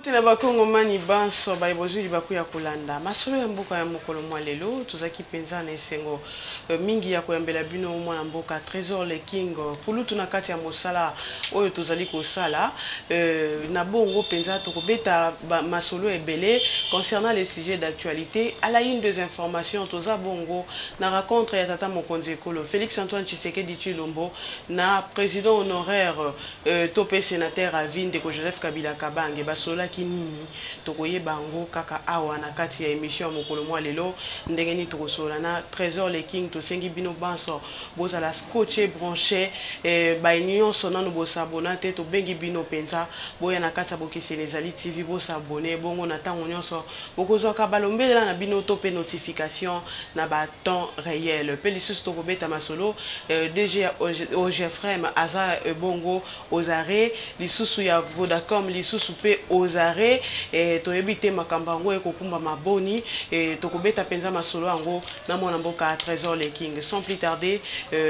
Tena bakongo mani banso baibozuli bakuya kulanda masolo ya mboka ya mokolo mwa lelo tozaki penza na esengo mingi ya koyambela bino mwana mboka Trésor le King kulutu na kati ya mosala oyo tozali kosala na bongo penza tokobeta masolo ebele concernant les sujets d'actualité à la une des informations toza bongo na rencontre ya tata mokonzi ekolo Félix Antoine Tshisekedi Tshilombo na président honoraire topé sénateur à Vinde ko Joseph Kabila Kabange basola kinini tokoye bango kaka awa na kati ya émission mokolo mwa lelo ndengeni tokosola na Trésor le King to sengi bino banso boza la scotché branché ba union sonano bo s'abonner te to bengi bino penza boya na kati ya bokisi les ali TV bo s'abonner bongo na tango nyonso bokozwa ka balombela na bino to pe notification na ba temps réel pe lisusu to kobeta masolo DG Ogefrem aza bongo aux arrêts lisusu ya Vodacom lisusu pe aux arrêts to ebite makambango ekokumba maboni to kobeta penza masolo ango na mwana mboka Trésor le King sans plus tarder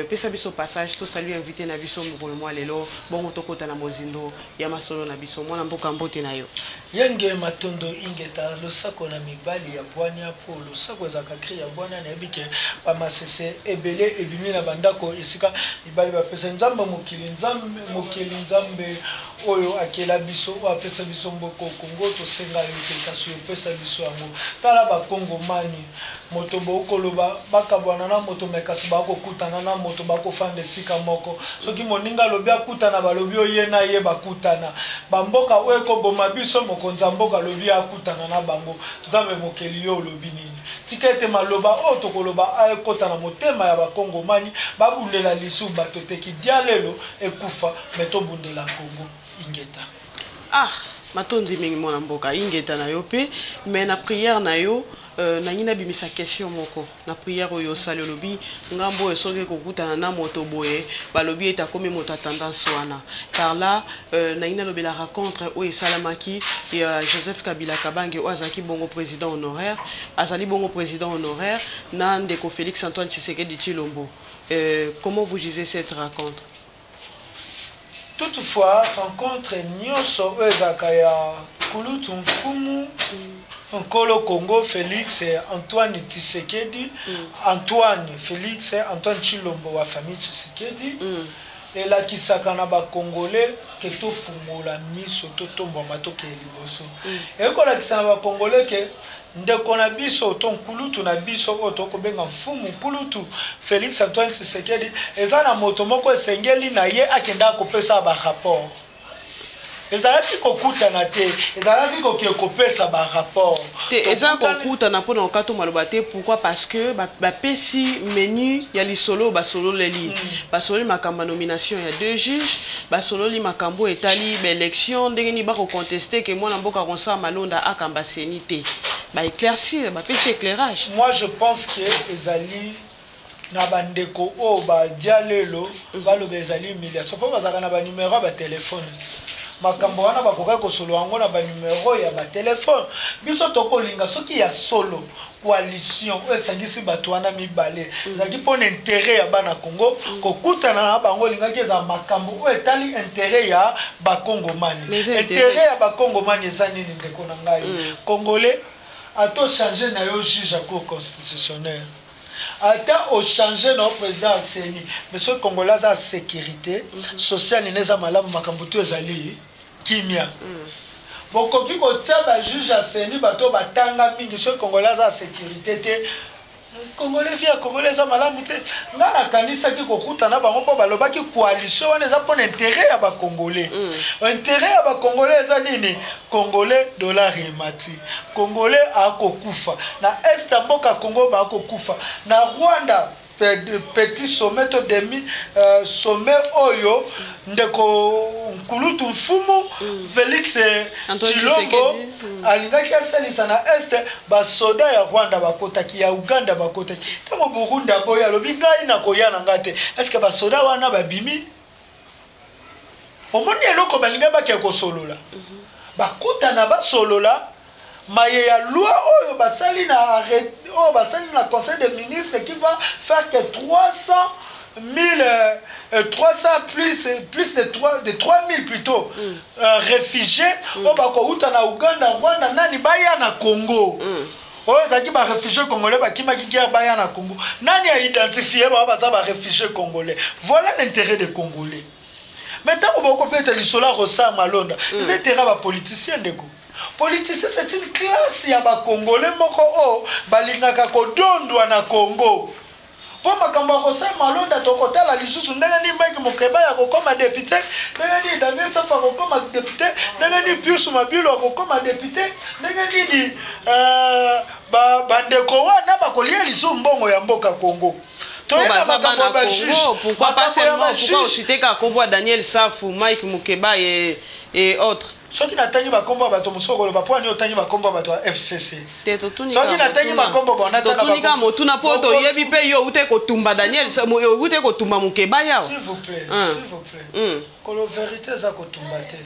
pesa biso passage to salut invité na biso mokolo mwa lelo bongo tokota na mozindo ya masolo na biso mwana mboka mbote na yo yenge matondo ingeta losako na mibali ya bwania po losako za kakri ya bwania na ebike pa masese ebele ebimi na bandako esika mibali ba pesa nzamba mokili nzambe oyo akela biso o apesa biso mboko Kongo to senga yo kasi yo pesa biso yango tala ba Kongo mani moto bokoloba bakabwana na moto mekasi bako kutana na moto bako fande sika moko soki moninga lobi akutana balobi oye na ye bakutana bamboka oyo ko boma biso mokonza mboka lobi akutana na bango nzambe mokeli yo lobi nini tikete maloba o tokoloba ayekota na motema ya bakongo mani babundela lisu bato teki dialelo ekufa meto bundela Kongo ingeta matondi mingi mwana mboka ingeta na yo pe mais na prière na yo na ngina bimisa question moko na prière oyo sali lobi ngambo esoke kokutana na moto boye balobi eta komi moto tendance wana car là na ngina lobi la rencontre oyo salamaki ya Joseph Kabila Kabange o azaki bongo président honoraire azali bongo président honoraire na ndeko Félix Antoine Tshisekedi Tshilombo comment vous jugez cette rencontre? Toutefois, rencontre nyonso ezakaya kulutu mfumu Nkolo Congo Félix Antoine Tshisekedi Antoine Félix Antoine Tshilombo wa famille Tshisekedi et la kisaka na ba congolais que to fungola miso to tomba matoke liboso et ko la kisana ba congolais que ndeko na biso ton kulutu na biso oto ko benga mfumu kulutu Félix Antoine Tshisekedi ezana moto moko esengeli na ye akenda ko pesa ba rapport ezalaki kokutana te ezalaki kopesa ba rapport te ezalaki kokutana pona okato maloba te pourquoi parce que ba pesi menu ya lisolo basolo leli basolo makamba nomination ya deux juges basolo li makambo etali ba élection ndenge ni ba ko contester que mwana mboka konsa malonda akamba senité ba éclaircir ba pesi éclairage. Moi je pense que ezali na bandeko o ba dialelo balobe ezali milliard so pa bazaka na ba numéro ba téléphone makambo wana bakoka kosolo yango na ba numéro ya ba téléphone biso tokolinga soki ya solo coalition o esangisi bato wana mibale zaki pona intérêt ya bana Congo kokutana na bango linga keza makambo o etali intérêt ya ba Congomani intérêt ya ba Congomani ezani ni ndeko na ngai congolais ato changer na yo juge à cour constitutionnelle ata o changer na président Seni mais ce congolais a sécurité sociale neza malamu makambo to ezali kimia bokoki ko tsaba juge à Seni bato batanga mingi ce congolais a sécurité te congolais via congolais a malamu te ngana kanisa ki kokutana bango po balobaki coalition wana eza pour intérêt ya ba congolais intérêt ya ba congolais eza nini congolais dollar emati congolais akokufa na est mboka Congo ba akokufa na Rwanda petit sommet to demi sommet oyo ndeko nkulutu mfumu Félix Tshilombo alingaki asalisa na est ba soda ya Rwanda bakotaki ya Uganda bakotaki tango Burundi boya lobi ngai na koyana ngate est-ce que ba soda wana babimi omoni eloko balinga bakia kosolola bakutana basolola maye ya loi oyo basali na conseil des ministres qui va faire que 300 1300 plus de 3000 plutôt réfugiés au bakouta na Uganda, Rwanda, nani baya na Congo. Zaki ba réfugiés congolais bakima ki guerre baya na Congo. Nani a identifié ba réfugiés congolais. Voilà l'intérêt des Congolais. Maintenant on va compléter l'Isola Rosa Malonda. Ils étaient ba politiciens de go. Politiciens c'est une classe ya ba Congolais moko o balingaka kodondwa na Congo. Pour makambo Rosa Malonda tokotala lisusu ndenge ni Mike Mokeba ya kokoma député, ndenge ni Daniel Safa kokoma député, ndenge ni Pius Mabilo kokoma député, ndenge ni bandeko wana bakolia lisusu mbongo ya mboka Congo. Pourquoi pas seulement, pourquoi aussi t'es Daniel Safou, Mike Mokeba et autres? Ce qui n'atteint pas combat bateau musoko le bapoa ni otangi ba combat bateau FCC. Ce qui n'atteint pas combat bon atteint pas. Totunika motuna poto yebi pe yo ute ko tumba Daniel ute ko tumba Mokeba ya. S'il vous plaît, s'il vous plaît. Que la vérité za ko tumba te.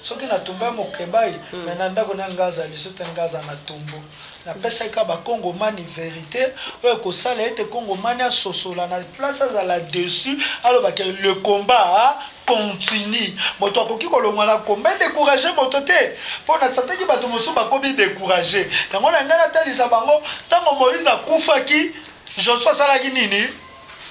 Ce qui n'a tumba Mokeba maintenant ndako na ngaza lisote ngaza na tumbo. La pesa ka ba Congo mani vérité o ko sala ete Congo mani a sosola na place za là dessus alors ba le combat continue. Moto akoki kolongwa na combat décourager moto te. Pour na sataki bato mosu ba kobi décourager. Yango na ngana talisa bango tango Moïse akufaki Joshua salaki nini?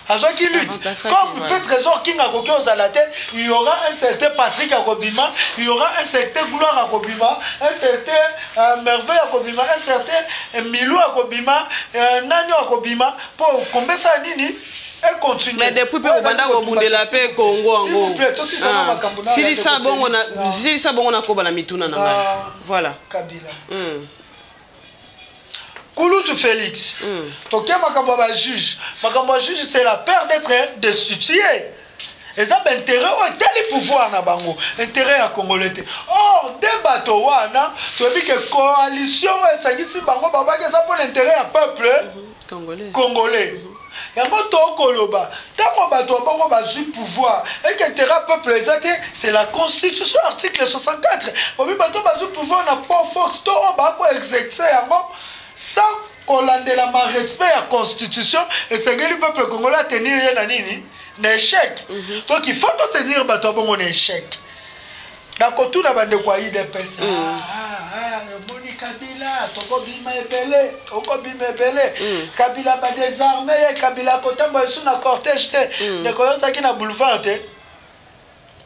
Azoki lutte. Comme peut trésor king akoki ozalate, il y aura un certain Patrick Akobima, il y aura un certain Gloire Akobima, un certain Merveille Akobima, un certain Milou Akobima, Nanyo Akobima pour combien ça nini? Mais depuis que Obanda Obunde la paix Congo Ango. Si ça bon on a koba la mituna na ngai. Voilà. Kabila. Kouloutou Félix. Donc makambo ba juge. Makambo juge c'est la peur d'être destitué. Et ça intérêt au tel pouvoir na bango, intérêt à Congolais. Or des bateaux wana, tu dis que coalition et ça ici bango baba que ça pour l'intérêt à peuple congolais. Yango to koloba tango bato bango bazui pouvoir et que terra peuple exact c'est la constitution article 64 bobi bato bazui pouvoir na pas force to ba ko exercer yango sans kolandela ma respect à constitution et c'est que le peuple congolais tenir na nini na échec donc il faut tenir bato bango na échec d'accord tout na bande kwa IDPS Kabila, toko bima ebele, Kabila ba désarmé, Kabila kotambo sous na cortège te, ne koyosa ki na boulevard te.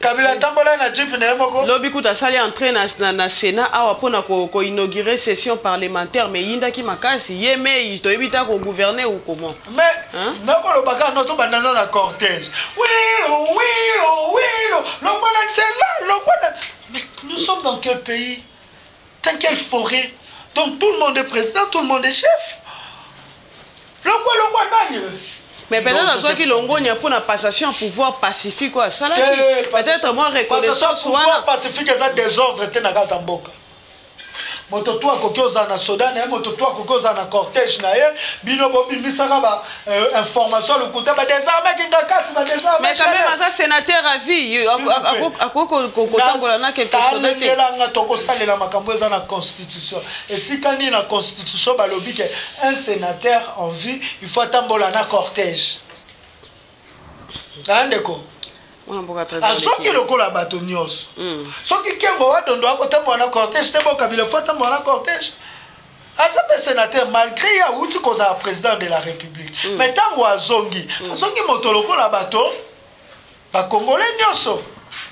Kabila tambola na jeep na moko. Lobi kuta sali entrer na Sénat awa pona ko inaugurer session parlementaire mais yinda ki makasi yeme to ebita ko gouverner ou comment. Mais noko lo baka noto banana na cortège. Oui, lo bana tsela, lo bana. Mais nous sommes dans quel pays? Dans quelle forêt? Donc tout le monde est président, tout le monde est chef. Mais peut-être que l'ongo n'y a pas de passation pouvoir pacifique quoi. Ça peut-être moi reconnaissance pouvoir pacifique ça désordre te na Kazamboka. Moto toi kokoza na Sodan et moto toi kokoza na cortège na ye bino bobi misaka ba information le côté ba désarmé kinga kati ba désarmé. Mais quand même ça sénateur à vie akoko kotangola na quelque chose te. Tala nga toko salela makambo za na constitution. Et si quand na constitution ba lobi que un sénateur en vie il faut tambola na cortège. Andeko soki lokola bato nyonso soki kengo wadondo akotambola na cortège te bo Kabila faut tambola na cortège aza pe sénateur malgré ya uti kozala président de la République mais tango azongi moto lokola bato bakongolais nyonso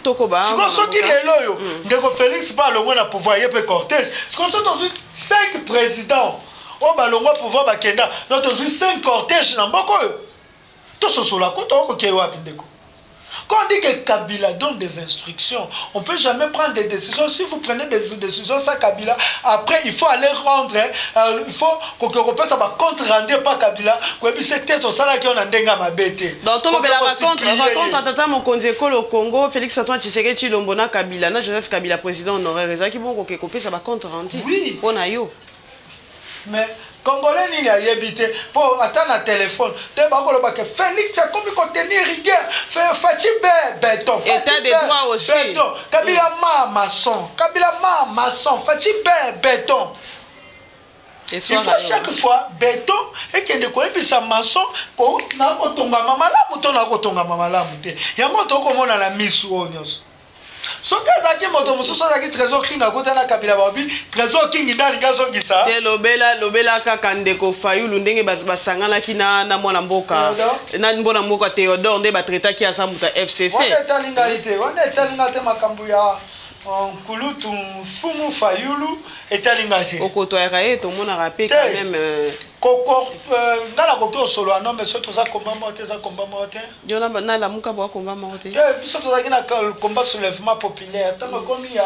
soki lelo oyo ndeko Félix pa alongwa na pouvoir ye pe cortège soki tozwi 5 présidents oyo balongwa pouvoir bakenda donc tozwi 5 cortège na mboka oyo tososola ko tokokei wapi ndeko. Quand on dit que Kabila donne des instructions, on ne peut jamais prendre des décisions. Si vous prenez des décisions sans Kabila, après il faut aller rendre, il faut qu'on repasse à contre-rendre par Kabila. C'est peut-être ça qui on a denga ma bête. Dans ton contre, le Congo, Félix Antoine Tshisekedi Tshilombo Kabila, na Joseph Kabila président honoraire, qui vont couper ça va contre-rendre. Oui. On a eu. Mais Congolais n'y a évité pour attendre un téléphone. Que Félix a comme contenir rigueur. Fachi béton. État des droits aussi. Kabila ma maçon. Kabila ma maçon. Fachi béton. il faut chaque fois béton et que de koyebisa maçon ko na kotonga mamalamu to na kotonga mamalamu te yango to komona na misu onyoso soki azalaki moto mosusu azalaki trésor king akota na kabila babi trésor king ndani ngazongisa te lobela kaka ndeko Fayulu ndenge basanganaki na mwana mboka Théodore nde batraitaki asa muta FCC wana etalinga te makambo ya Nkulutu Fumu Fayulu etalinga te okotoyaka ye tomonaka pe quand même koko ngala koki osolo ano mais soki toza komba moko te eza komba moko te yo nalamuka boa komba moko te biso tozalaki na combat soulèvement populaire ntango komi ya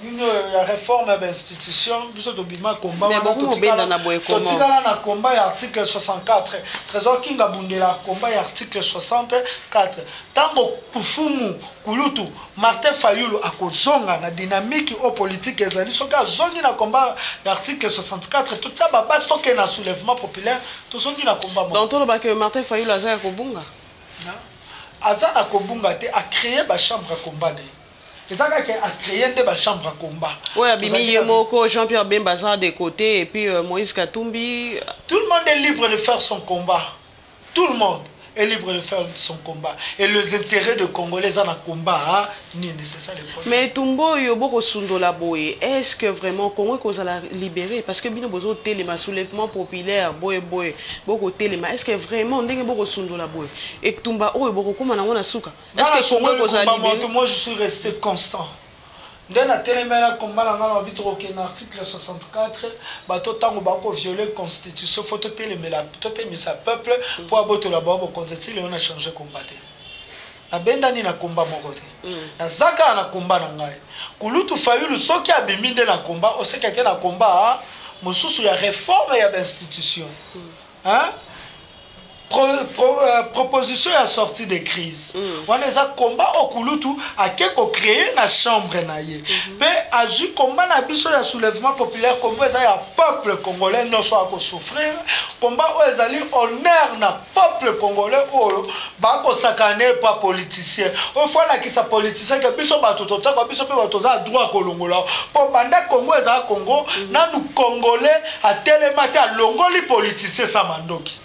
nini ya réforme d'institution biso tobima komba totikala na komba ya article 64 trésor king abundela komba ya article 64 ntango kufumu Kulutu Martin Fayulu akozonga na dynamique au politique ezali soki azongi na komba ya article 64 totia babasi toke na soulèvement populaire tozongi na komba moko donc tolobaki Martin Fayulu aza ya kobunga aza na kobunga te acréer bachambre ya komba ne ezaka ke acréer nde bachambre ya komba oyo abimi ye moko Jean-Pierre Bemba aza de côté et puis Moïse Katumbi tout le monde est libre de faire son combat tout le monde est libre de faire son combat et les intérêts de Congolais dans le combat c'est ça le problème. Mais Tumbo Yoboko Sundola Boye, est-ce que vraiment Congo qu'on a libéré parce que bino bozo téléma soulèvement populaire boye boko téléma est-ce que vraiment ndenge boko Sundola Boye et Tumba o boko kuma na wana suka est-ce que Congo qu'on a libéré? Moi je suis resté constant. Dans la téléméla combat dans l'article 64 bato tango bako violer constitution faut téléméla tout émissa peuple pour aboto la babo constitution on a changé combattre na benda ni na combat moko te na zaka na combat na ngai Kulutu Fayulu soki abimi nde na combat o seka ke na combat mosusu ya réforme ya institution hein proposition ya sortie de crise wana eza combat okulutu akeko créer na chambre na ye pe azui combat na biso ya soulèvement populaire combat eza ya peuple congolais nyonso akosouffrir combat oyo ezali honneur na peuple congolais oyo bakosakane pa politicien oyo fo alakisa politicien ke biso bato totiaka biso mpe bato oza droit kolongola po banda congo ezala congo nanu congolais atelema te alongoli politicien sa mandoki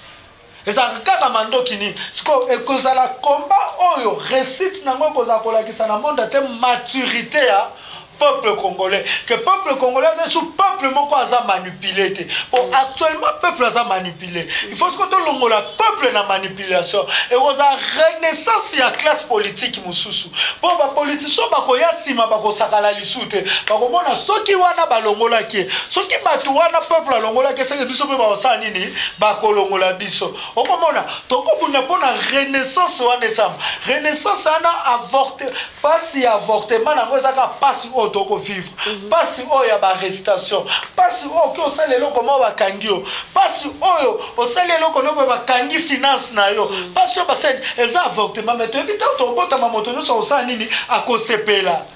ezaka kaka mandoki ni siko ekozala combat oyo récite nango kozala kolakisa na monde te maturité ya peuple congolais que peuple congolais c'est sous peuple moko aza manipulé te pour actuellement peuple aza manipulé il faut que tout le peuple na manipulation et oza renaissance ya classe politique mususu pour ba politicien bakoya sima bakosakala lisu te bakomona soki wana balongola ki soki batu wana peuple alongola ki c'est biso pe ba nini bakolongola biso okomona tokobuna pona renaissance wana esam renaissance ana avorté pasi avortement nango ezaka pasi toko vivre pasi oyo ba arrestation pasi oyo ko salelo comment ba kangio pasi oyo o salelo kono ba kangi finance na yo pasi ba sen eza avortement mais to ebita to bota mamoto nyo so nini akosepela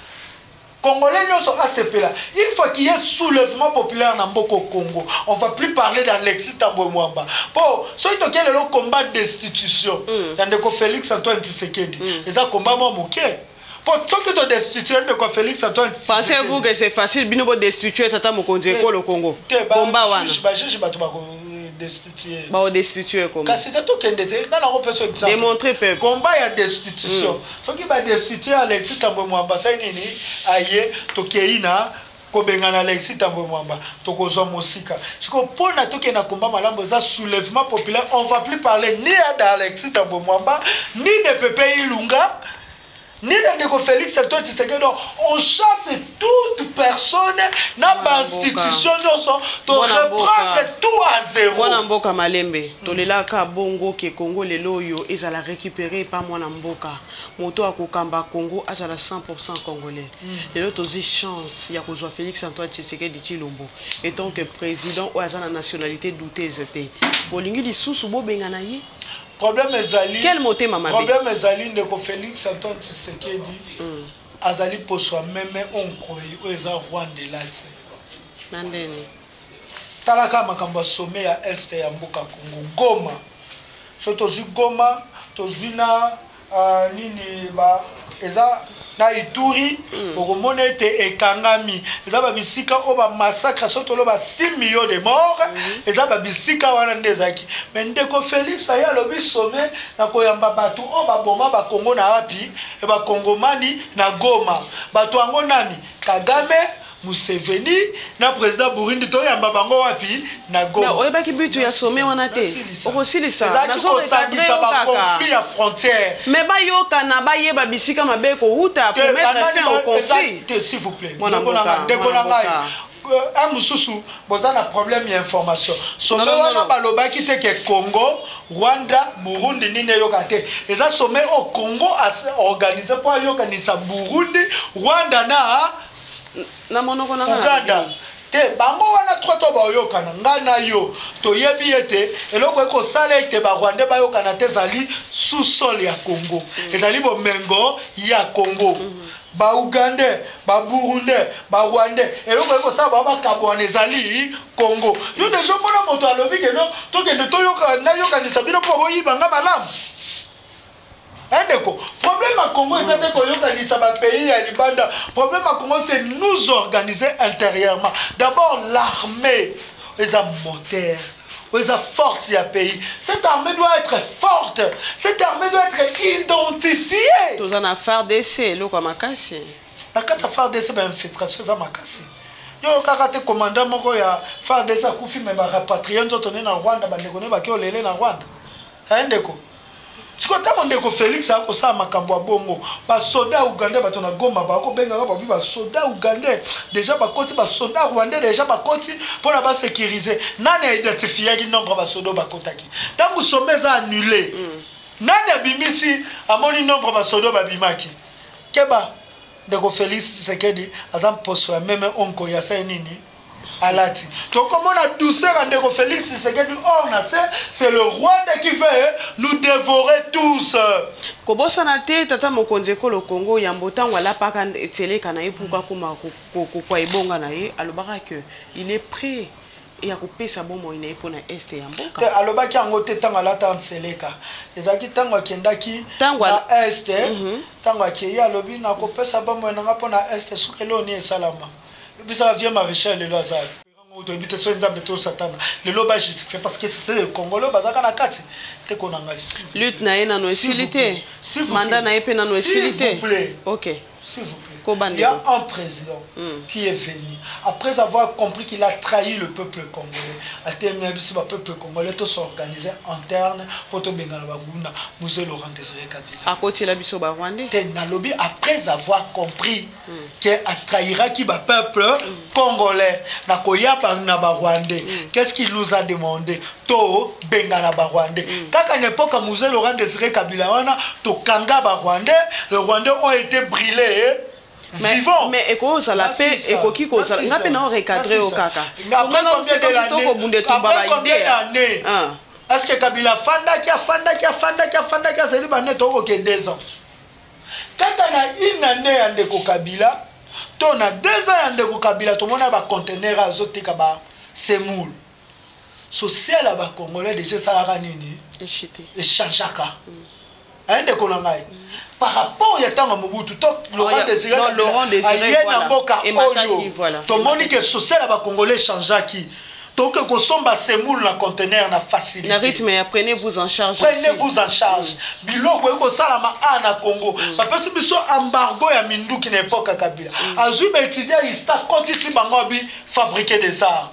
Congolais nyonso asepela une fois qu'il y a soulèvement populaire na mboko Congo on va plus parler d'Alexis Tambwe Mwamba po so ito kele lo combat destitution ndeko Félix Antoine Tshisekedi eza combat mo moké. Pour que tu destitues de quoi Félix Antoine. Pensez-vous que c'est facile de destituer Tata Mokonzi au Congo? Combat wana. Destituer. Bah destituer comment? Parce que c'est tout qui est dans la personne exemple. Démontrer peuple. Combat ya destitution. Ce qui va destituer Alexis Tambwe Mwamba ça nini aye tokeina kobengana Alexis Tambwe Mwamba tokozwa mosika. Siko pona toke na combat malambo za soulèvement populaire on va plus parler ni d'Alexis Tambwe Mwamba ni de Pepe Ilunga. Ni de Félix Antoine Tshisekedi on chasse toute personne dans l'institution de reprendre tout à zéro. Mwana mboka malembe tolelaka bongo ke Congo lelo yo ezala récupérer par mwana mboka moto akokamba Congo azala 100% congolais. Lelo tozwi chance ya kozwa Félix Antoine Tshisekedi Tshilombo étant que président ou azana nationalité douteuse te bolingi lisusu bobengana ye. Problème ezali. Quel moté mama? Problème ezali ndeko Félix Antoine Tshisekedi. Azali pour soi même onkoyi o eza Rwanda lati. Nandeni. Talaka makambo sommet ya est ya mboka Congo Goma. So tozu Goma, tozu na nini ba eza na Ituri okomona ete ekangami eza ba bisika o ba massacre soto lo ba 6 millions de morts eza ba bisika wana ndezaki mais ndeko Félix aya lobi sommet na koyamba batu o ba boma ba Congo na wapi e ba Kongomani na Goma batu ango nami Kagame Museveni na président Burundi to yamba bango wapi na Goma mais oyebaki bitu ya sommet wana te okosilisa nazo recadrer ba conflit à frontière mais bayoka na bayeba bisika mabe ko huta pour mettre fin au conflit s'il vous plaît ndeko na ngai un mususu boza na problème d'information sommet wana balobaki te ke Congo Rwanda Burundi nini yoka te eza sommet au Congo organisé pour yokanisa Burundi Rwanda na monoko na Uganda te bango wana trois to ba yokana ngana yo to yebi ete eloko eko sala ete ba Rwanda ba yokana te zali sous sol ya Congo ezali bomengo ya Congo ba Uganda ba Burundi ba Rwanda eloko eko sala ba kabwana ezali Congo yo deja mona moto alobi ke no to kende to yokana yokanisa bino po boyibanga malamu. Problème à Congo, c'est que pays à Libanda. Problème à Congo, c'est nous organiser intérieurement. D'abord, l'armée, les moteurs, les forces du pays. Cette armée doit être forte. Cette armée doit être identifiée. Tous en affaire d'essai, l'eau comme Makassi. La carte affaire d'essai, c'est une infiltration à Makassi. Yo karate commandant moko ya faire des akufi mais ba rapatrier nzoto na Rwanda ba ndeko ba ki olele na Rwanda. Ndeko. Sikota mondeko Félix a kosa makambo ya bongo ba soda Uganda bato na Goma ba ko benga ba ba soda Uganda déjà ba koti ba soda Rwanda déjà ba koti pour la ba sécuriser nani a identifié ki nombre ba soda ba kotaki tangu sommet za annulé nani abimisi amoni nombre ba soda ba bimaki keba ndeko Félix Tshisekedi azam poso ya même onko ya sa nini alati donc comme on a douceur ndeko Félix Tshisekedi c'est le Rwanda qui veut nous dévorer tous kobosana te tata mokonzi ekolo Congo ya mbotango alapaka eteleka na ye pourquoi koma kwa ebonga na ye alobaka que il est prêt et à couper sa bombe ina pour na est ya mboka te alobaki yango te tango alata nseleka ezaki tango akendaki na est tango akei alobi na kopesa bombe na ngapo na est sukelo ni esalama bisa vient maréchal le lazare to invite so nzambe to satana le loba je fait parce que c'était le Congolais bazaka na kati te konanga ici lutte na ina no esilité mandat na epe na no esilité OK s'il vous plaît il y a un président qui est venu après avoir compris qu'il a trahi le peuple congolais a terminé le peuple congolais tout s'organiser interne pour to bengana baguna Mzee Laurent Désiré Kabila à côté la biso ba Rwanda te na lobby après avoir compris que a trahira qui ba peuple congolais na koyaba na ba Rwandais qu'est-ce qu'il nous a demandé to bengana ba Rwandais kaka n'époque Mzee Laurent Désiré Kabila wana to kanga ba Rwandais les Rwandais ont été brûlés vivant mais eko ça la paix eko ki ko ça ngape na recadrer au kaka après combien d'années est-ce que Kabila fanda ki c'est lui bané to ko 2 ans kaka na une année ya ndeko Kabila to na 2 ans ya ndeko Kabila to mona ba conteneur azotika ba semoule social à ba congolais déjà ça la nini échangeaka ndeko na ngai par rapport à tant Mobutu Laurent Désiré voilà tout le monde que social à congolais changeaki donc que somba semoule na conteneur na facilité na rythme prenez-vous en charge biloko ko sala ma ana Congo parce que biso embargo ya minduki na époque Kabila azui ba étudiant ista continue bangobi fabriquer des arts.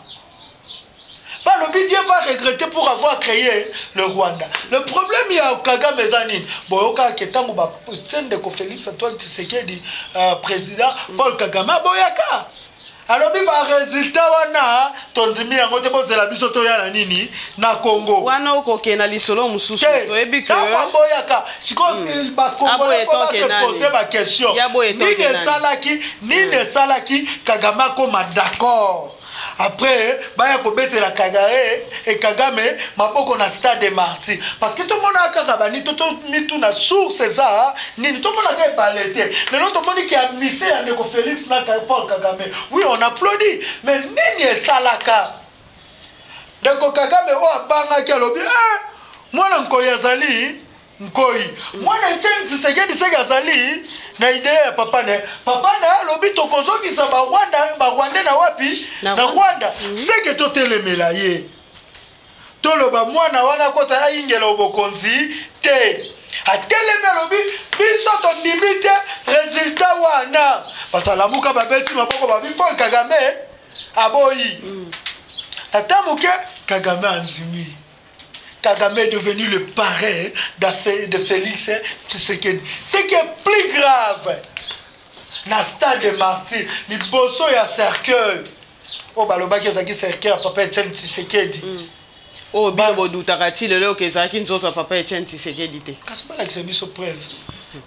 Dieu va regretter pour avoir créé le Rwanda. Le problème, il y a Kagame Zanine. Boyoka Ketango ba tsende ko Félix Antoine Tshisekedi président Paul Kagame boyaka. Alors bi ba résultat wana tonzimi yango te bozela biso to ya na nini na Congo. Wana okoke na lisolo mususu to ebi que boyaka. Siko ba Congo faut se poser ba question. Ni ne salaki Kagame ko d'accord. Après, baya ko betela Kagame et Kagame maboko na stade des martyrs parce que tout le monde a kakabani tout mitu na source ça ni tout le monde a balete mais l'autre monde qui a mité ndeko Félix na Paul Kagame oui on applaudit mais nini esalaka ndeko Kagame o abanga ki alobi moi nko yazali nkoi mwana Etienne Tshisekedi seki azali na idée ya papa ne alobi tokozongisa Rwanda na wapi na Rwanda seki totelemela ye toloba mwana wana kota ayingela obokonzi te atelemi alobi biso tondimi te résultat wana bato alamuka babeti maboko babi Paul Kagame aboyi ata moke Kagame anzimi. Kagame est devenu le parrain de Félix Tshisekedi. Ce qui est plus grave, na stade de martyr, les bosso ya cercueil. Oh balobaki ezaki cercueil papa Etienne Tshisekedi. Oh bino doutakati lelo ke ezaki nzoto papa Etienne Tshisekedi te. Kasi bala kisebiso preuve.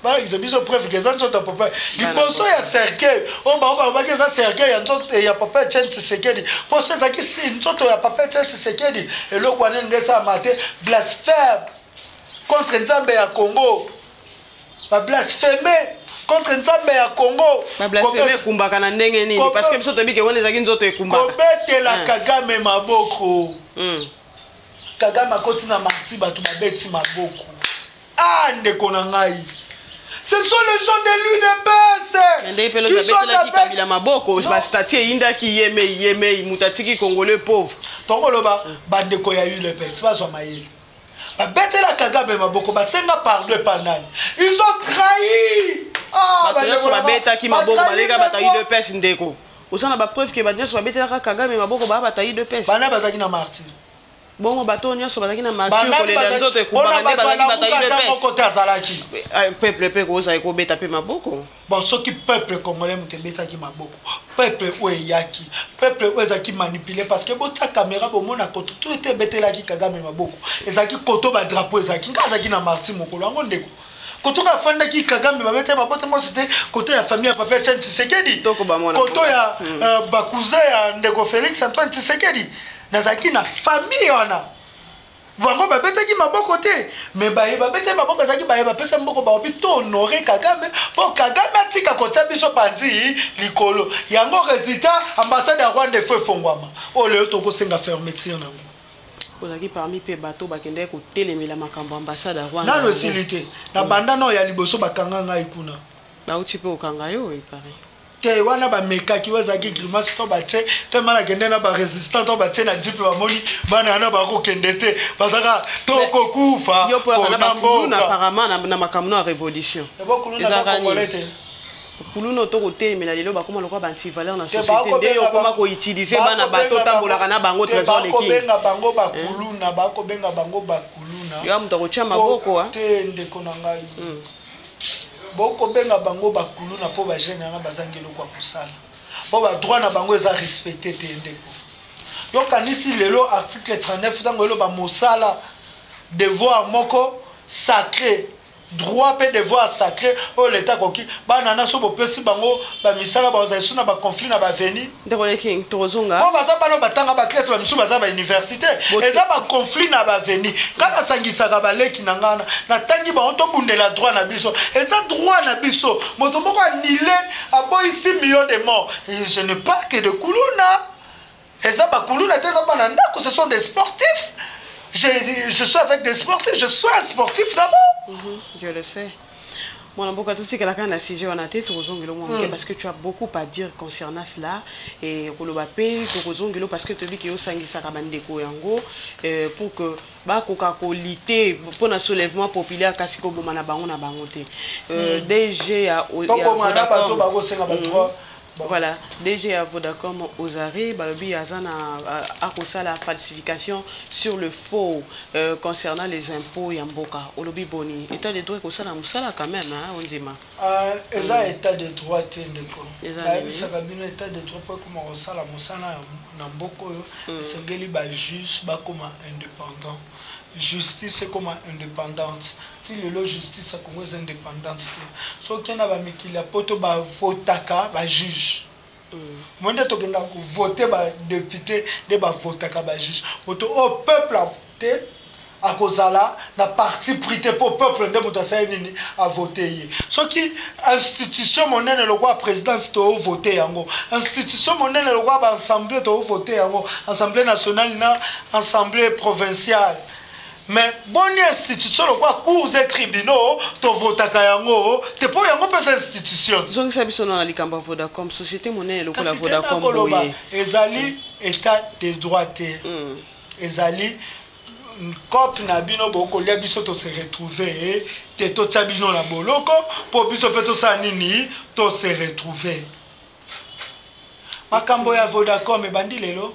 Bala kisebiso preuve ke nzoto papa. Les bosso ya cercueil. Oh balobaki ezaki cercueil ya nzoto ya papa Etienne Tshisekedi. Pour ça ezaki nzoto ya papa Etienne Tshisekedi. Eloko wana ngesa mate blasphème contre Nzambe ya Congo. Ba blasphémer contre Nzambe ya Congo. Ba blasphémer kumbaka na ndenge nini parce que biso tobi ke wana ezaki nzoto ekumbaka. Kobetela Kagame maboko. Kagame akoti na marti bato babeti maboko. Ah ndeko na ngai. Ce sont les gens de l'UDPS qui sont avec la maboko, ba statue inda ki yeme mutatiki congolais pauvre. Tongoloba bandeko ya UDPS bazo mayele. Babetela Kagame maboko basenga par deux panani. Ils ont trahi. Ah bandeko babeta ki maboko balega bata UDPS ndeko. Osana ba preuve que bandeko babetela Kagame maboko ba bata UDPS. Bana bazaki na martyr. Bon bato nyonso bazaki na martyr ko les autres ekumbaka nde bazaki bata UDPS. Peuple pe ko za ko beta pe maboko. Bon soki peuple congolais mutebeta ki maboko. Peuple oyaki, peuple oyaki manipulé parce que bota caméra bo mona koto tout était betela ki Kagame maboko. Ezaki koto ba drapeau ezaki ngazaki na martyr mokolo ngo ndeko. Koto ka fanda ki Kagame babeta mabota mo c'était koto ya famille ya papa Etienne Tshisekedi. Koto ya bakousin ya ndeko Félix Antoine Tshisekedi. Nazaki na famille wana bango babetaki maboko te mais baye babetaki maboko zaki baye bapesa mboko ba obi to honorer Kagame po Kagame atika kotia biso panzi likolo yango résultat ambassade ya Rwanda fo fongwama o leo toko senga fermeture nango ozaki parmi pe bato bakende ko telemela makambo ambassade ya Rwanda nano silité na banda no ya liboso bakanga ngai kuna ba uti pe okanga yo il paraît ke wana ba mekaki wazaki grimace to bache te mana kende na ba resistant to bache na jipe ba moni bana na ba ko kende te bazaka to ko kufa yo po na ba kuluna apparemment na makamno ya révolution ezaka ngolete kuluna to ko telemela lelo ba koma lokwa ba anti valeur na société nde yo koma ko utiliser bana bato tambolaka na bango trésor leki ba ko benga bango ba kuluna ba ko benga bango ba kuluna yo amuta ko tia maboko te ndeko na ngai boko benga bango bakulu na po ba jeune na bazangelo kwa kusala bo ba droit na bango eza respecté te ndeko yo kanisi lelo article 39 tango lo ba mosala devoir moko sacré droit pe devoir sacré o l'état koki bana na so bopesi bango ba misala ba oza suna ba conflit na ba veni ndeko le king tozonga ko baza bano batanga ba classe ba misu baza ba université eza ba conflit na ba veni kana sangisa ka ba leki na ngana na tangi ba onto bundela droit na biso eza droit na biso moto moko anile aboyi 6 millions de morts et je ne parle que de kuluna eza ba kuluna te eza bana ndako ce sont des sportifs. Je suis avec des sportifs, je suis un sportif d'abord. Je le sais. Mon amboka tout ce que la canne a sigé en tête parce que tu as beaucoup à dire concernant cela et kolobapé tozongelo parce que tu dis que yo sangisa kabande ko yango pour que ba koka kolité pour un soulèvement populaire kasi ko bomana bango na bango te. DG a voilà, DG à Vodacom Ozare, Balobi Azana a la falsification sur le faux concernant les impôts Yamboka. Olobi Boni, état de droit, ça la quand même, hein, on dit ma. État de droit, état de droit, comment on sait la moussana Namboko, c'est que les juges, comme indépendant. Justice est comme indépendante. Si le justice est comme indépendante, ce qui n'a pas mis qu'il a poto ba votaka ba juge. Moi je suis voter ba député de ba votaka ba juge. Moto au peuple a voté à cause là na parti prité pour peuple de moto ça nini a voter. Ce qui institution monene le roi président to voter yango. Institution monene le roi ba assemblée to voter yango. Assemblée nationale na assemblée provinciale. mais bonne institution quoi cours et tribunaux to votaka yango te po yango pesa institution zongi sabiso na likamba Vodacom société monnaie le la Vodacom boye ezali état de droit ezali cop na bino boko lia biso to se retrouver te to tabino na boloko po biso pe to sa nini to se retrouver makambo ya Vodacom e bandi lelo.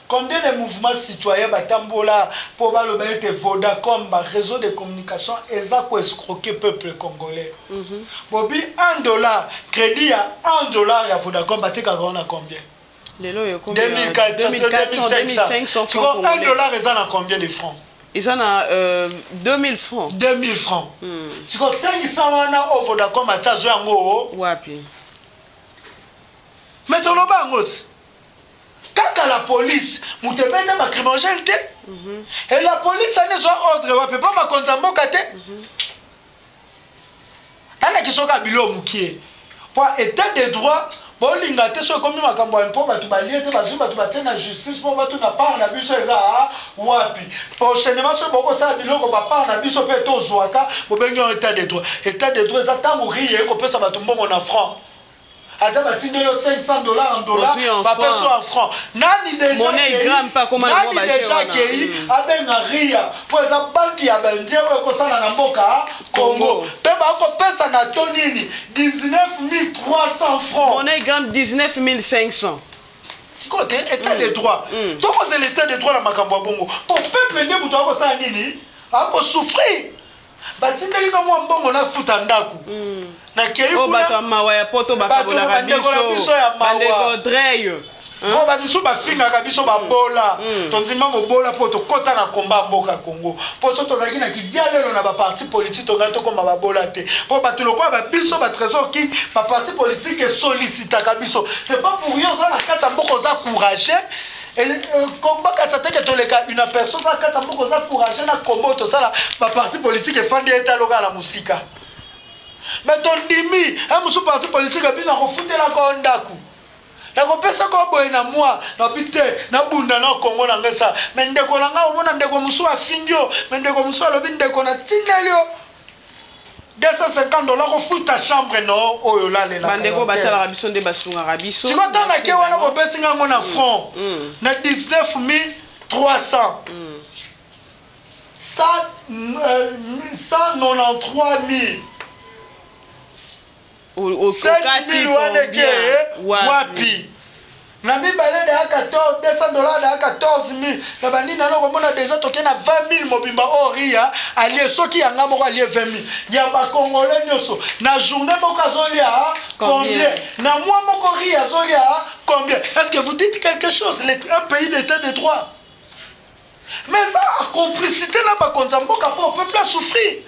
Combien de mouvements citoyens batambola pour baloba que Vodacom, réseau de communication, exact escroquer peuple congolais. Bobi $1, crédit à $1 à Vodacom, batte à combien? 2400, 2500 francs. $1 ils en a combien de francs? Ils en a 2000 francs. 2000 francs. Si 500 au Vodacom à tchazo yango. Wapi. Mais tu l'as quand la police, vous te mettez ma criminalité, et la police, ça n'est pas ordre, vous ne pouvez pas me contaminer. Dans qui sont kabilo moukié, pour état de droit, bon l'ingate sur comme ma campagne pour battre balier, tu vas jouer battre battre la justice pour battre na part na biso eza wapi. Prochainement sur beaucoup ça bilo ko part na biso pe to zwaka, bo bengi état de droit. État de droit ça ta mourir ko peut ça battre mbongo na franc. Ada batinde lo $500 en dollars, pas peso en francs. Nani déjà monnaie gramme pas comment on va déjà qui abenga ria pour eza banki ya bendie ko sana na mboka Congo. Pe ba ko pesa na tonini 19300 francs. Monnaie gramme 19500. Si côté état de droit. To ko c'est l'état de droit la makambo bongo. Pour peuple ne buto ko sana nini? A ko souffrir. Batinde li mo mbongo na futa ndaku. Oh, bato mawa ya poto bakabola kabiso bandeko dreyo oh babiso bafinga kabiso babola tondima mobola poto kota na komba mboka Congo po so tozaki na kidialelo na ba parti politique tongato koma babola te po bato lokwa babiso ba trésor qui ba parti politique sollicita kabiso c'est pas pour rien ça na kata mboko za courage et combat ça te que toleka une personne za kata mboko za courage na kombo to sala ba parti politique fandi eta loka la musika. Mais ton dimi, un parti politique a bien refouté la Kondaku. La compétition comme na moi, na pite, na bunda na Congo na ngesa. Mais ndeko na nga omona ndeko musu afindio, mais ndeko musu alobi ndeko na tinelio. $250 refouté ta chambre non oyo la le la. Bandeko batala rabiso de basunga rabiso. Si quand on a ke wana ko pesinga ngona franc. Na 19300. 193 000. Au 7000 wapi na mibale de 14 $200 de 14000 na bandi na loko mona déjà toke na 20000 mobimba oria allié soki yanga moko allié 20000 ya ba congolais nyoso na journée moko azolia combien na mois moko ria azolia combien est-ce que vous dites quelque chose un pays d'état de droit mais ça complicité na ba konzamboka pour peuple a souffrir.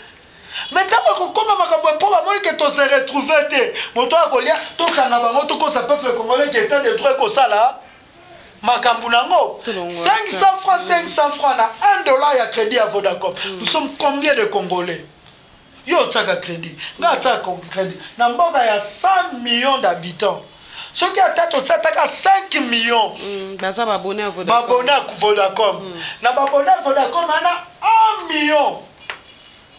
Mais d'abord, comment ma pour moi que tu se retrouvé mon toi Golia, tout Kanaba, tout comme ça peuple congolais qui était de droit comme ça là. Makambunango 500 francs, 500 francs, $1 à crédit à Vodacom. Nous sommes combien de Congolais? Yo tsaka crédit, nga tsaka crédit. Namboka ya 100 millions d'habitants. Ceux qui attendent ça, 5 millions. Baza abonné à Vodacom. Abonné à Vodacom. Na abonné à Vodacom, on a 1 million.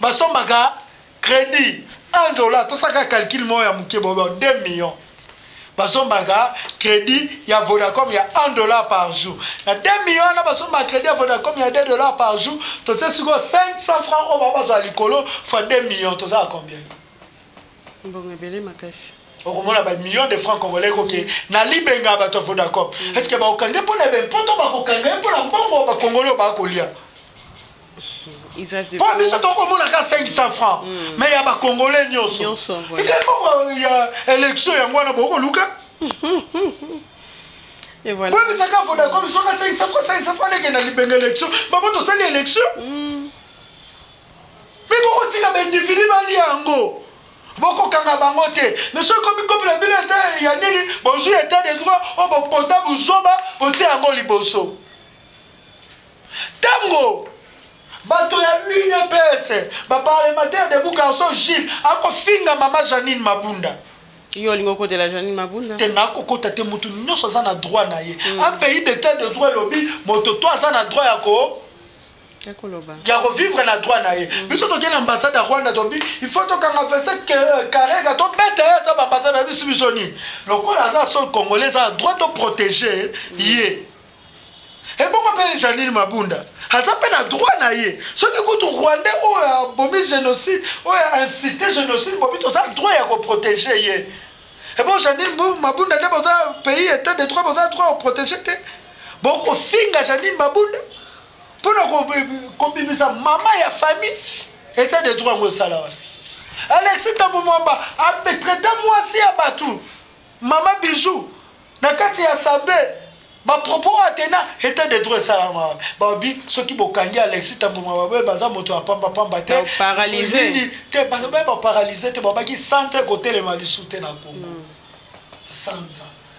Basombaga crédit $1 tout ça calcul moi ya muke bobo 2 millions basombaga crédit ya Vodacom il y a $1 par jour na 2 millions na basombaga crédit ya Vodacom il y a $2 par jour tout ça sur 500 francs au baba za likolo fois 2 millions tout ça à combien bon belé makasi au moins ba millions de francs congolais koké na libenga ba to Vodacom est-ce que ba okanga pour na ben poto ba okanga pour na mbongo ba congolais ba kolia. Pour nous, on a 500 francs. Mais il y a des Congolais. Il y a élection, il y a beaucoup de Luka. Et voilà. Oui, mais ça fait Vodacom, ils sont à 500 francs, 500 francs, il y a une élection. Mais vous avez une élection. Mais vous avez un individu, il y a un go. Beaucoup de gens mais ceux comme la ville, il y a des bonjour, état de droit, on va porter un zoba, on tient un go liboso. Tango. Bato ya UNPS, ba parlementaire de Bukaso Gilles, ako finga mama Janine Mabunda. Yo lingo ko de la Janine Mabunda. Te na ko kota te mutu nyoso za na droit na ye. Un pays d'état de droit lobby, moto to za na droit yako ya vivre na droit na ye biso to kena ambassade ya Rwanda to bi il faut to kanga verser carré ka to bete ta ambassade ya biso biso ni lokola za sol congolais a droit to protéger ye et bon pe Janine Mabunda aza pe na droit na ye soki kutu Rwandais o bomi génocide o incité génocide bomi to za droit ya ko protéger ye et bon Janine Mabunda ne boza pays état de droit boza droit à protéger te bon ko finga Janine Mabunda pour combiner ça maman et famille état de droit au salaire Alexis Tambumamba a traité moi si à Batou maman bijou na kati ya sabe ba propos atena état de droit salaire babi ceux qui bokangi Alexis Tambumamba baza moto a pamba te paralysé te baza ba paralysé te babaki sans côté les mali soutien na Congo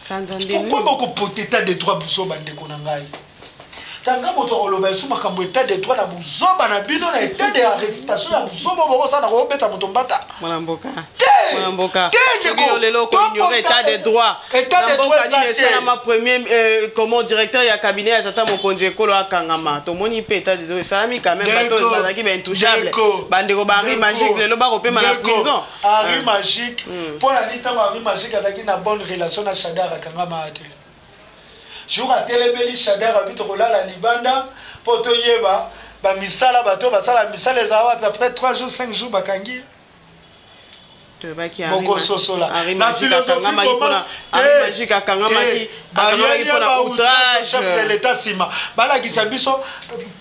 sans pourquoi beaucoup pour état de droit buso bande konangai tanga moto oloba suma kambo état de droit na buzoba na bino na état de arrestation na buzoba boko sana ko beta moto mbata mwana mboka ndeko lelo ko ignorer état de droit ni ça ma premier comment directeur ya cabinet ya tata mokonzi ekolo akangama to moni pe état de droit salami quand même bato bazaki ba intouchable bandeko ba Henri Magique lelo ba kopema na prison Henri Magique pour la nita Henri Magique azaki na bonne relation na Shadara kangama ate jour à Téléméli Shadar habite la Libanda pour te yeba ba misala bato basala misala za wa après 3 jours 5 jours bakangi to ba ki na philosophie commence Henri Magique akangamaki pona outrage chef de l'état sima bala kisa biso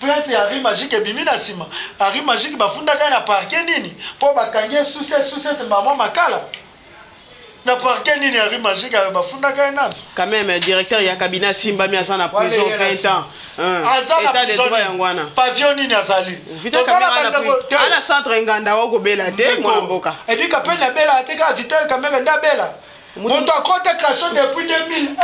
plainte ya Henri Magique ebimi na sima Henri Magique bafunda kana parquet nini po bakangi sous cette maman makala na parquet nini Henri Magique bafunda kana quand même directeur ya cabinet Simba mi asa na prison 20 ans état de droit yangwana pavillon nini azali Vital Kamerhe ala centre nganda wako bela te mwana mboka edi kapel na bela te ka Vital Kamerhe nda bela moto akote cachot depuis 2001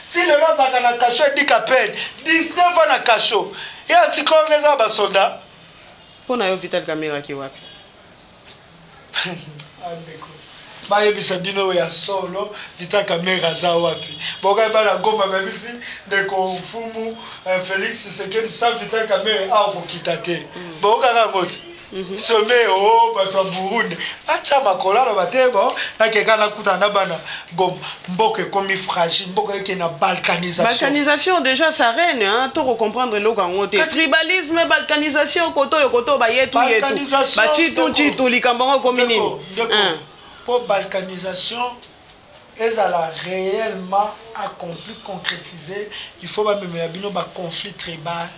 si le lo zaka na cachot edi kapel 19 ans na cachot et anticorps les aba soldat pona yo Vital Kamerhe ki wapi andeko bayebisa bino ya solo Vital Kamerhe aza wapi boka bana goma babisi ndeko mfumu Félix Tshisekedi sa Vital Kamerhe a kokita te boka ngoti somé o bato Burundi acha makolala batebo na kekana kutana bana goma mboka komi fragile mboka yake na balkanisation déjà ça règne hein to comprendre lo kango te tribalisme balkanisation koto ba yetu ba chitu likambango kominini pour balkanisation, elle a réellement accompli, concrétisé. Il faut même un conflit tribal,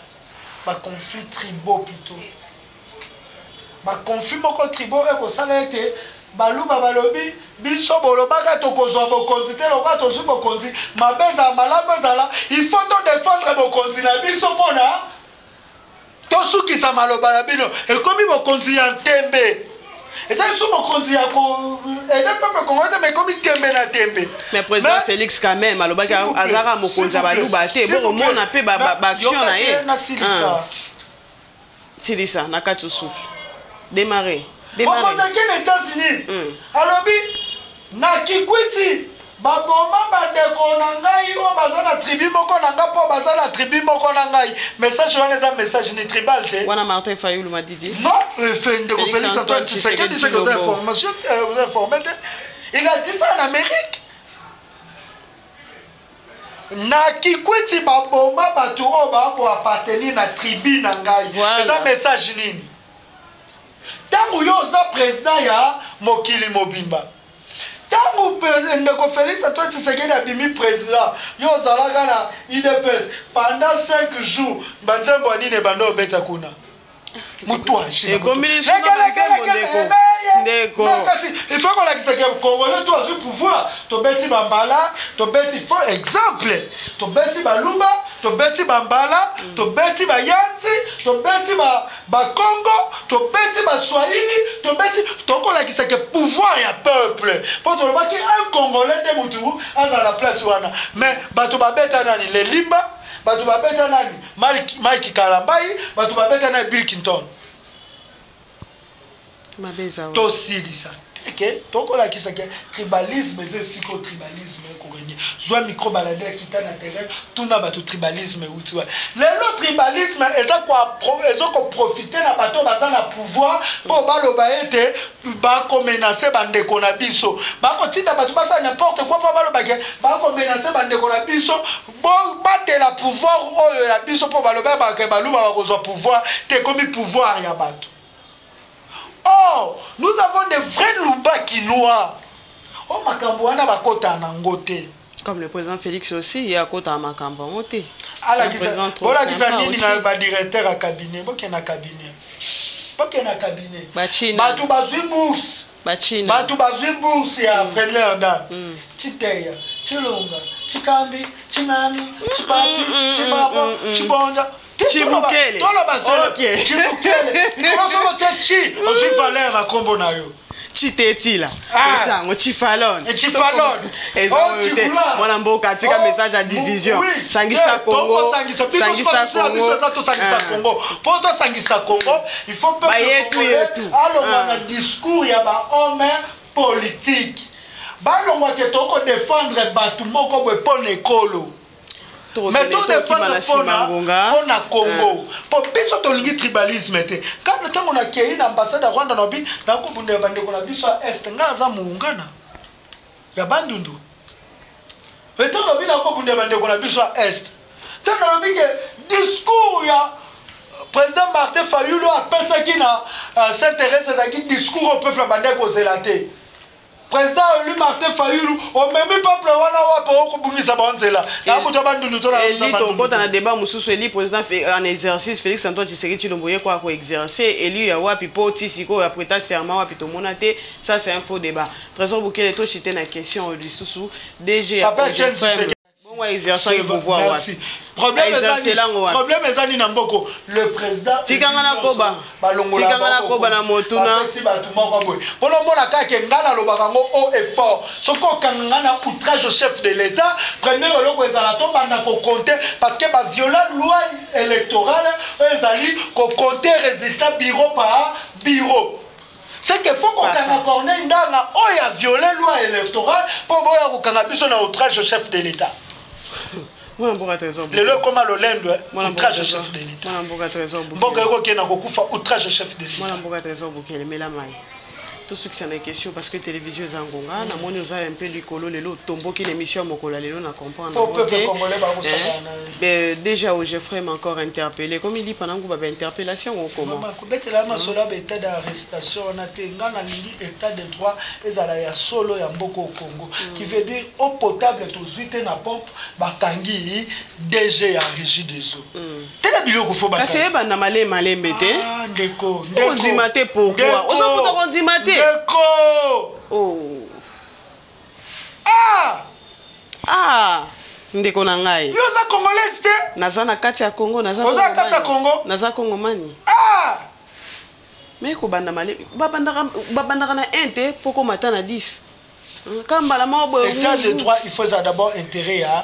un conflit tribal plutôt. Un conflit tribal est que ça a été baluba balobi biso bolobaka tokozwa bokonzi te loka tozwi bokonzi mabeza malamu ezala il faut to défendre bokonzi na biso mpona tosukisa maloba na bino ekomi bokonzi ya ntembe. Et ça, ils sont mokonzi ya ko et ne peut pas comprendre mais comme tembe na tembe. Mais président Félix quand même alobaki azara mokonzi baluba te bo mona pe ba action na ye. Silisa na katu souffle. Démarrer. Mokonzi qui États-Unis. Alobi na Kikwiti baboma bandeko na ngai o bazana tribu moko na nga po bazana tribu moko na ngai message wana eza message ni tribal te wana Martin Fayulu m'a dit non ndeko Félix Antoine Tshisekedi dit que vous information vous informez il a dit ça en Amérique na Kikwiti baboma batu o ba ko appartenir na tribu na ngai eza message nini tangu yo za président ya mokili mobimba tangu ndeko Félix Antoine Tshisekedi abimi président yo zalaka na IDPS pendant 5 jours banzembo anine bando beta kuna mutu ashi ndeko il faut qu'on la dise que Congolais toi au pouvoir to beti bambala to beti for exemple to beti baluba to beti bambala to beti bayanzi to beti ba Congo to beti ba Swahili to beti to ko la dise que pouvoir ya peuple pour to ba ki un Congolais de mutu à la place wana mais bato babeta nani les limba bato babeta nani Mike Kalambai bato babeta nani Bill Clinton mabeza to silisa que tokola qui que tribalisme c'est siko tribalisme korenye soit micro balader qui ta na terrain tout na ba tout tribalisme ou tu vois le tribalisme eza quoi ezo ko profiter na bato baza na pouvoir pour baloba ete ba ko menacer bande ko na biso ba ko tinda bato basa n'importe quoi pour baloba ke ba ko menacer bande ko na biso bon battre la pouvoir oyo la biso pour baloba ba ke baluba ba ko zo pouvoir te comme pouvoir ya bato. Oh, nous avons des vrais loubakinois. Oh, Makambouana va kota nangote. Comme le président Félix aussi, il y a kota Makambo monté. Ah la Gizani n'a pas directeur à cabinet. Bon qu'il y a cabinet. Bon qu'il y a cabinet. Batou bazui bourse. Batou bazui bourse ya première dame. Chiteya, Chilonga, Chikambi, Chimami, Chipapi, Chibaba, Chibonda. Chibukele. Ok. Chibukele. Comment ça chi? Aussi valeur à combo na yo. Chitetila. Ezango chifalon. Chifalon. Ezango mwana mboka tika message à division. Sangisa Congo. Sangisa Congo. Pour toi sangisa Congo, il faut pas alors on a discours ya ba homme politique. Ba lo wa ke toko défendre batu moko bo pone ekolo. Mais tout défendre pour na Congo. Pour biso to lingi tribalisme te. Quand le temps on a créé l'ambassade à Rwanda nobi, na ko bunde bande ko na biso est ngaza muungana. Ya bandundu. Le temps nobi na ko bunde bande ko na biso est. Tant nobi que discours ya président Martin Fayulu a pensé qu'il na s'intéresse à qui discours au peuple bande ko zelaté. Président élu Martin Fayulu, au même peuple, on a pas beaucoup Banzela. Quand on a débat, Moussou Eli, président en exercice, Félix Antoine Tshisekedi Tshilombo quoi exercer, élu ya wapi po tisiko après ta serment wapi to monate, ça c'est un faux débat. Trésor Boukele to chité na question du Soussou, DG bon exercer le pouvoir. Merci. Problème est ani namboko le président Tikangana Koba Tikangana Koba na motuna si batu moko boy pour le mona ka ke ngana lo bakango au effort soko kangana outrage au chef de l'état premier loko ezala to banda ko compter parce que ba violer loi électorale ezali ko compter résultat bureau par bureau. C'est qu'il faut qu'on ait une dame qui a violé la loi électorale pour qu'on ait un outrage au chef de l'État. Le lieu comme le lendo, outrage au chef de l'État. Outrage au chef de l'État. Tout ce qui est en question parce que la télévision est en Gonga, nous avons un peu du colo, le tombeau qui est l'émission Mokola, le on comprend. Déjà, Geoffrey m'a encore interpellé. Comme il dit pendant que vous avez interpellation ou comment? État d'arrestation, on a un état de droit et à solo et Mboko au Congo. Qui veut dire eau potable, tous 8 na pompe, Bakangi, DG à régie des eaux. T'es la bilo qu'il faut battre. C'est un malé malé mbete. Ah, déco. On dit maté pourquoi? On dit maté. Oh. Ah! Ah! Ndeko na ngai. Yo za congolais te? Naza na kati ya Congo, naza Congo. Oza kati ya Congo? Naza Congo mani. Ah! Mais ko banda mali, babandaka na 1 te poko mata na 10. Kamba la mabo. État de droit, il faut d'abord intérêt à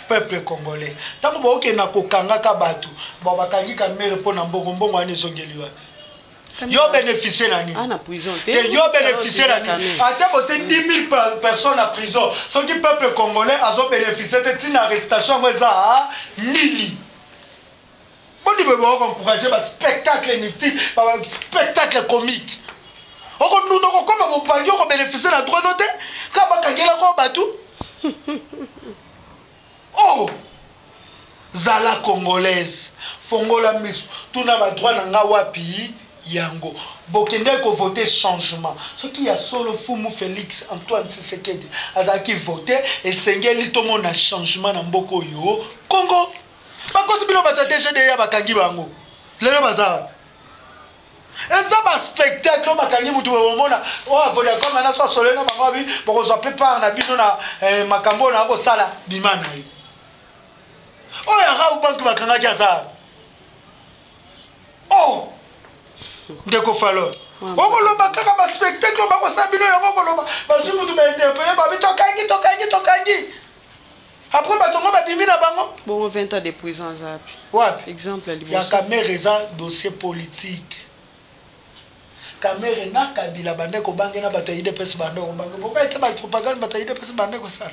peuple congolais. Tango ba oke na kokanga ka batu, ba bakangi ka mere po na mbongo mbongo ani zongeliwa. Yo bénéficié nani? Ah na prison. Yo bénéficié nani? Attends, vous êtes 10 000 personnes en prison. Ce qui peuple congolais a bénéficié d'une arrestation ça nini. Bon ni bebo encourager un spectacle inutile, un spectacle comique. On nous comme mon panier on bénéficier la droit noté quand ba kangela ko batu. Oh! Zala congolaise. Fongola misu. Tout na ba droit na nga wapi? Yango. Bokende ko voter changement. Ce qui a solo Fumu Félix Antoine Tshisekedi azaki voter et sengeli tomo na changement na mboko yo Congo. Ba kosi bino bata DG de ya bakangi bango. Lelo bazar. Eza ba spectacle bakangi mutu bomona. O avoda comme na so solenga bango bi boko zo prépare na bino na makambo na ko sala bimana yi. O ya ga u bantu bakanga jaza. Oh! Ndeko falo. Okoloba kaka ba spectacle ba ko sabino yango koloba. Ba zumu tu ba interpeller ba bito kangi. Après ba tongo ba bimi na bango. Bon 20 ans de prison zapi. Wapi? Exemple il y a quand même raison dossier politique. Kamere na Kabila bandeko bange na bato IDPS bandeko bange. Pourquoi était ba propagande bato IDPS bandeko ça?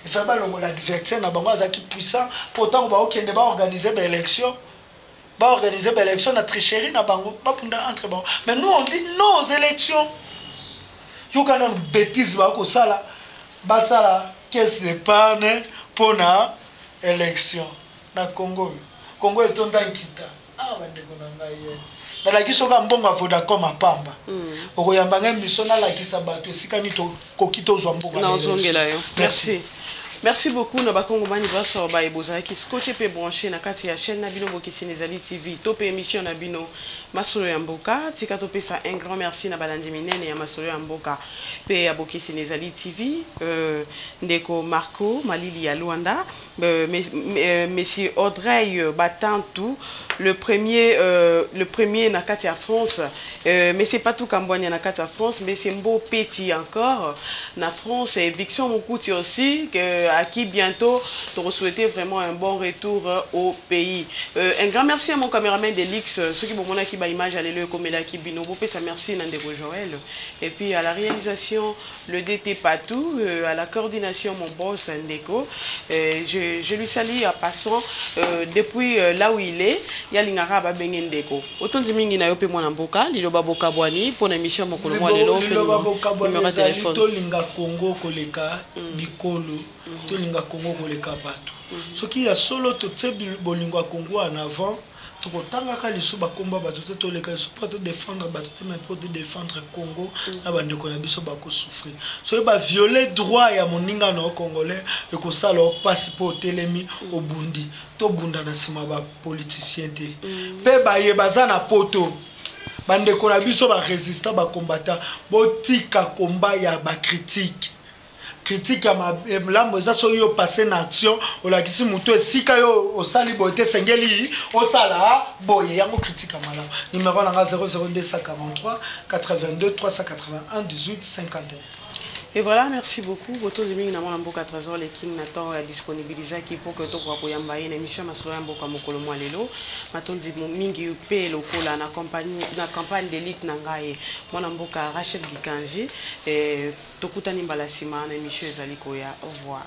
Il fait pas l'adversaire na bango azaki puissant pourtant ba okende ba organiser des élections. Ba organiser des élections na tricherie na bango ba punda entre bon. Mais nous on dit non aux élections. Yo kana bêtise ba ko sala ba sala caisse d'épargne pour na élection na Congo. Congo est tonda nkita. Ah bandeko na ngai. Na la kisoka mbongo Vodacom apamba. Okoyamba ngai misona la kisabato esika ni to kokito zwa mbongo. Na ozongela yo. Merci. Merci beaucoup na bakongo mani baso ba eboza ki scotché pe branché na kati ya chaîne na bino bokisi Nezali TV top émission na bino Masolo ya Mboka tika to pesa un grand merci na balandi minene ya Masolo ya Mboka pe ya bokisi Nezali TV ndeko Marco Malili ya Luanda monsieur Audrey Batantou le premier na kati ya France mais c'est pas tout Kambouania na kati ya France mais c'est Mbo Petit encore na France et Viction Moukouti aussi à qui bientôt te souhaiter vraiment un bon retour au pays. Un grand merci à mon caméraman Delix, ceux qui m'ont montré qui image allez le comme là qui binobo ça merci Nandeko Joël et puis à la réalisation le DT Patou à la coordination mon boss Ndeko je lui salue en passant depuis là où il est il y a l'ingara ba bengendeko autant de mingi na yo pe mwana mboka liloba boka bwani pour l'émission mokolo mwa lelo liloba boka bwani to linga Congo koleka bikolo to linga Congo koleka bato soki ya solo to tsebi bolingo Congo en avant to kotanga ka lisu ba komba bato to leka lisu pour te défendre bato mais pour te défendre Congo na bande ko na biso ba ko souffrir so ba violer droit ya moninga na congolais e ko sala o passeport telemi au bundi to bunda na sima ba politicien te pe ba ye bazana poto bande ko na biso ba résistant ba combattant botika combat ya ba critique critique à la moza so yo passé nation o la kisi muto esika yo o sali bote sengeli o sala boye yango critique à mala numéro na 00243 82 381 18 51. Et voilà, merci beaucoup. Votre demi na mwana mboka trésor les king nato ya disponibiliser qui pour que to kwa koyamba une émission Masolo ya Mboka mokolo mwa lelo. Matondi mingi pe lokola na campagne d'élite na ngai mwana mboka Rachel Gikanji et tokutani mbala sima na émission ezali koya. Au revoir.